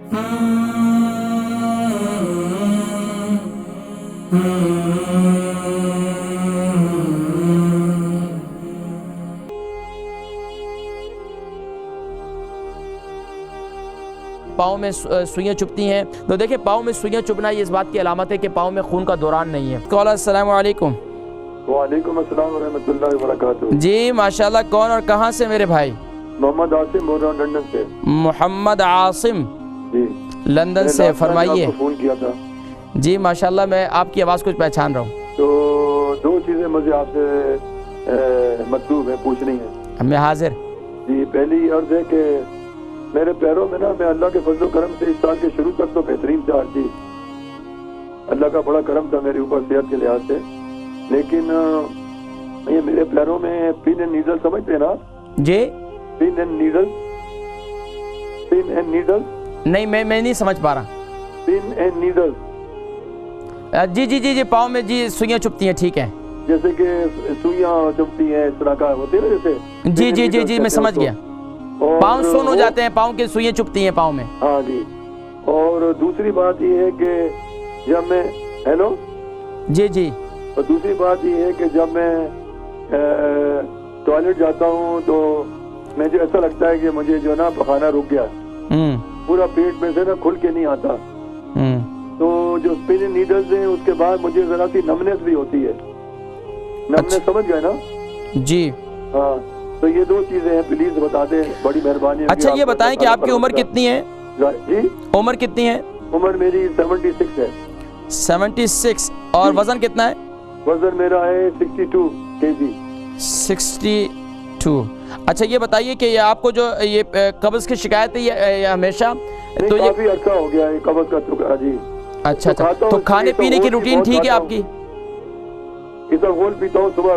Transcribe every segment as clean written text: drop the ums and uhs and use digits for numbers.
پاؤں میں سوئیاں چبھتی ہیں تو دیکھیں پاؤں میں سوئیاں چبھنا یہ اس بات کی علامت ہے کہ پاؤں میں خون کا دوران نہیں ہے۔ کالر السلام علیکم۔ وعلیکم السلام ورحمۃ اللہ وبرکاتہ۔ جی ماشاءاللہ، کون اور کہاں سے میرے بھائی؟ محمد عاصم بول رہا ہوں لندن سے۔ محمد عاصم جی لندن سے، فرمائیے۔ آپ کو فون کیا تھا جی ماشاءاللہ، میں آپ کی آواز کچھ پہچان رہا ہوں۔ تو دو چیزیں مجھے آپ سے مطلوب ہے، پوچھنی ہے۔ میں حاضر۔ جی پہلی عرض ہے کہ میرے پیروں میں نا، میں اللہ کے فضل و کرم سے اس سال کے شروع تک تو بہترین چار تھی، اللہ کا بڑا کرم تھا میرے اوپر صحت کے لحاظ سے، لیکن یہ میرے پیروں میں پن اینڈ نیڈل سمجھتے ہیں نا؟ جی pin and needle, pin and needle نہیں، میں نہیں سمجھ پا رہا۔ پن اینڈ نیڈل جی جی جی جی، پاؤں میں جی سوئیاں چبھتی ہیں، ٹھیک ہے۔ جیسے کہ سوئیاں چبھتی ہیں، اس طرح کا ہوتی ہے نا جیسے۔ جی جی جی جی، میں سمجھ گیا۔ پاؤں سن ہو جاتے ہیں، پاؤں کی سوئیاں چبھتی ہیں پاؤں میں۔ ہاں جی۔ اور دوسری بات یہ ہے کہ جب میں ہیلو جی جی، اور دوسری بات یہ ہے کہ جب میں ٹوائلٹ جاتا ہوں تو مجھے ایسا لگتا ہے کہ مجھے جو نا پخانہ رک گیا، پورا پیٹ میں سے نا کھل کے نہیں آتا۔ تو جو پن اینڈ نیڈلز ہیں اس کے بعد مجھے ذرا سی نمنس بھی ہوتی ہے۔ نمنس سمجھ گئے نا؟ جی ہاں، تو یہ دو چیزیں ہیں، پلیز بتا دیں، بڑی مہربانی۔ اچھا یہ بتائیں کہ آپ کی عمر کتنی ہے؟ جی عمر کتنی ہے؟ عمر میری 76 ہے۔ 76۔ اور وزن کتنا ہے؟ وزن میرا ہے 62 kg۔ 62۔ اچھا یہ بتائیے کہ یہ آپ کو جو یہ قبض کی شکایت ہے یہ ہمیشہ تو یہ کافی عرصہ ہو گیا ہے قبض کا تو جی۔ اچھا اچھا، تو کھانے پینے کی روٹین ٹھیک ہے آپ کی؟ اسبگول پیتا ہوں صبح۔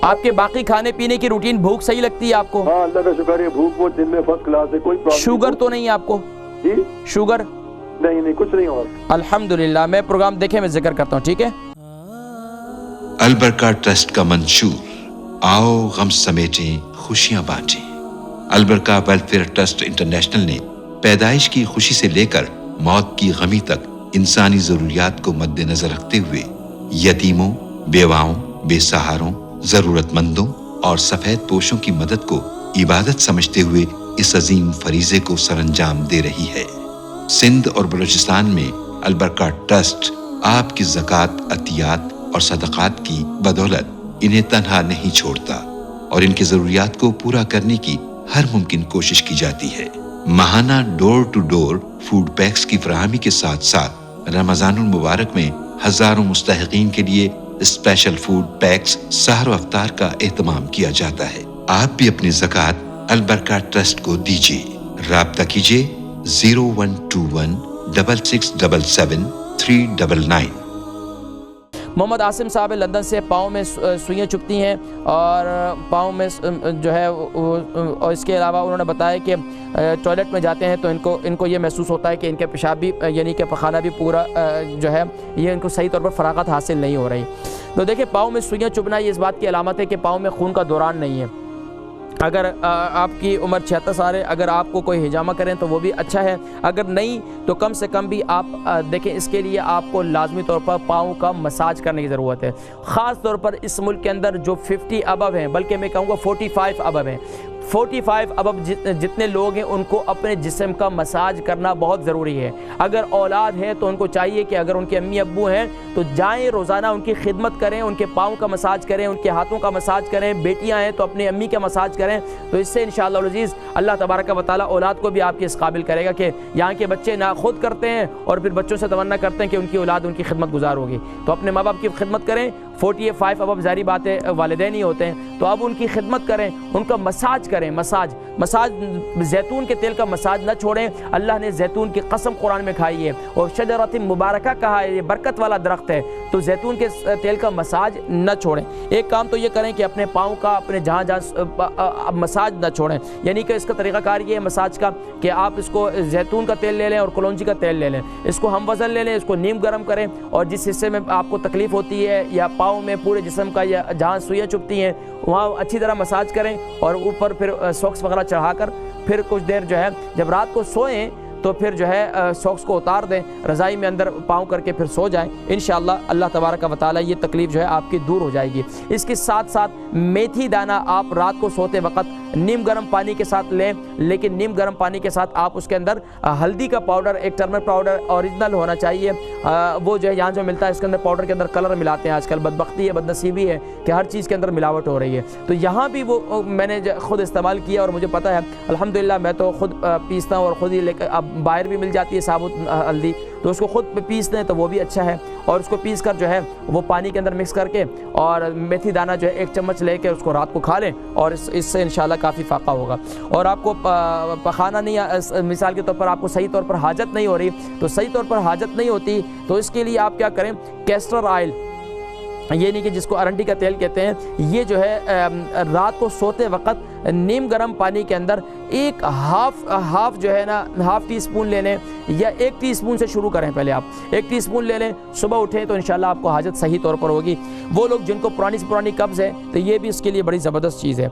آپ کے باقی کھانے پینے کی روٹین، بھوک صحیح لگتی ہے آپ کو؟ ہاں اللہ کا شکر ہے، بھوک وہ دن میں فرسٹ کلاس ہے، کوئی پرابلم۔ شوگر تو نہیں ہے آپ کو؟ جی شوگر نہیں، کچھ نہیں ہوا۔ الحمدللہ، میں پروگرام دیکھے میں ذکر کرتا ہوں، ٹھیک ہے؟ البرکہ ٹرسٹ کا منشور، آؤ غم سمیٹیں خوشیاں بانٹیں۔ البرکہ ویلفیئر ٹرسٹ انٹرنیشنل نے پیدائش کی خوشی سے لے کر موت کی غمی تک انسانی ضروریات کو مد نظر رکھتے ہوئے یتیموں، بیواؤں، بے سہاروں، ضرورت مندوں اور سفید پوشوں کی مدد کو عبادت سمجھتے ہوئے اس عظیم فریضے کو سر انجام دے رہی ہے۔ سندھ اور بلوچستان میں البرکہ ٹرسٹ آپ کی زکوٰۃ، عطیات اور صدقات کی بدولت انہیں تنہا نہیں چھوڑتا اور ان کی ضروریات کو پورا کرنے کی ہر ممکن کوشش کی جاتی ہے۔ ماہانہ ڈور ٹو ڈور فوڈ پیکس کی فراہمی کے ساتھ ساتھ رمضان المبارک میں ہزاروں مستحقین کے لیے اسپیشل فوڈ پیکس سحر و افطار کا اہتمام کیا جاتا ہے۔ آپ بھی اپنی زکوٰۃ البرکہ ٹرسٹ کو دیجیے۔ رابطہ کیجیے 0121 6677 399۔ محمد عاصم صاحب لندن سے، پاؤں میں سوئیاں چبھتی ہیں اور پاؤں میں جو ہے اور اس کے علاوہ انہوں نے بتایا کہ ٹوائلٹ میں جاتے ہیں تو ان کو یہ محسوس ہوتا ہے کہ ان کے پیشاب بھی یعنی کہ پخانہ بھی پورا جو ہے یہ ان کو صحیح طور پر فراغت حاصل نہیں ہو رہی۔ تو دیکھیں پاؤں میں سوئیاں چبھنا یہ اس بات کی علامت ہے کہ پاؤں میں خون کا دوران نہیں ہے۔ اگر آپ کی عمر 76 سال ہے، اگر آپ کو کوئی ہجامہ کریں تو وہ بھی اچھا ہے، اگر نہیں تو کم سے کم بھی آپ دیکھیں اس کے لیے آپ کو لازمی طور پر پاؤں کا مساج کرنے کی ضرورت ہے، خاص طور پر اس ملک کے اندر جو 50 ابو ہیں، بلکہ میں کہوں گا 45 ابو ہیں، 45 ابو جتنے لوگ ہیں ان کو اپنے جسم کا مساج کرنا بہت ضروری ہے۔ اگر اولاد ہے تو ان کو چاہیے کہ اگر ان کے امی ابو ہیں تو جائیں روزانہ ان کی خدمت کریں، ان کے پاؤں کا مساج کریں، ان کے ہاتھوں کا مساج کریں، بیٹیاں ہیں تو اپنی امی کا مساج کریں، تو اس سے انشاءاللہ العزیز اللہ تبارک و تعالیٰ اولاد کو بھی آپ کے اس قابل کرے گا کہ یہاں کے بچے نہ خود کرتے ہیں اور پھر بچوں سے تمنا کرتے ہیں کہ ان کی اولاد ان کی خدمت گزار ہوگی، تو اپنے ماں باپ کی خدمت کریں۔ 45 ابو ظاہری بات ہے والدین ہی ہوتے ہیں، تو اب ان کی خدمت کریں، ان کا مساج کریں۔ مساج زیتون کے تیل کا مساج نہ چھوڑیں، اللہ نے زیتون کی قسم قرآن میں کھائی ہے اور شجرۃ مبارکہ کہا ہے، یہ برکت والا درخت ہے، تو زیتون کے تیل کا مساج نہ چھوڑیں۔ ایک کام تو یہ کریں کہ اپنے پاؤں کا اپنے جہاں مساج نہ چھوڑیں، یعنی کہ اس کا طریقہ کار یہ ہے مساج کا کہ آپ اس کو زیتون کا تیل لے لیں اور کلونجی کا تیل لے لیں، اس کو ہم وزن لے لیں، اس کو نیم گرم کریں اور جس حصے میں آپ کو تکلیف ہوتی ہے یا پاؤں میں پورے جسم کا یا جہاں سوئیاں چبھتی ہیں وہاں اچھی طرح مساج کریں اور اوپر پھر سوکس وغیرہ چڑھا کر پھر کچھ دیر جو ہے جب رات کو سوئیں تو پھر جو ہے ساکس کو اتار دیں, رضائی میں اندر پاؤں کر کے پھر سو جائیں. انشاءاللہ اللہ تبارک و تعالی یہ تکلیف جو ہے آپ کی دور ہو جائے گی. اس کے ساتھ ساتھ میتھی دانہ آپ رات کو سوتے وقت نیم گرم پانی کے ساتھ لیں, لیکن نیم گرم پانی کے ساتھ آپ اس کے اندر ہلدی کا پاؤڈر, ایک ٹرمرک پاؤڈر اوریجنل ہونا چاہیے, وہ جو ہے یہاں جو ملتا ہے اس کے اندر پاؤڈر کے اندر کلر ملاتے ہیں آج کل. بدبختی ہے, بدنصیبی ہے کہ ہر چیز کے اندر ملاوٹ ہو رہی ہے. تو یہاں بھی وہ میں نے خود استعمال کیا اور مجھے پتہ ہے الحمدللہ. میں تو خود پیستا ہوں اور خود ہی لے کر, اب باہر بھی مل جاتی ہے ثابت ہلدی, تو اس کو خود پیس دیں تو وہ بھی اچھا ہے. اور اس کو پیس کر جو ہے وہ پانی کے اندر مکس کر کے اور میتھی دانہ جو ہے 1 چمچ لے کے اس کو رات کو کھا لیں, اور اس سے انشاءاللہ کافی فاقہ ہوگا. اور آپ کو پخانا نہیں, مثال کے طور پر آپ کو صحیح طور پر حاجت نہیں ہو رہی, تو صحیح طور پر حاجت نہیں ہوتی تو اس کے لیے آپ کیا کریں, کیسٹر آئل, یہ نہیں کہ جس کو ارنڈی کا تیل کہتے ہیں, یہ جو ہے رات کو سوتے وقت نیم گرم پانی کے اندر ایک ہاف جو ہے نا ہاف ٹی اسپون لے لیں, یا 1 ٹی اسپون سے شروع کریں. پہلے آپ 1 ٹی اسپون لے لیں, صبح اٹھیں تو انشاءاللہ آپ کو حاجت صحیح طور پر ہوگی. وہ لوگ جن کو پرانی سے پرانی قبض ہے تو یہ بھی اس کے لیے بڑی زبردست چیز ہے.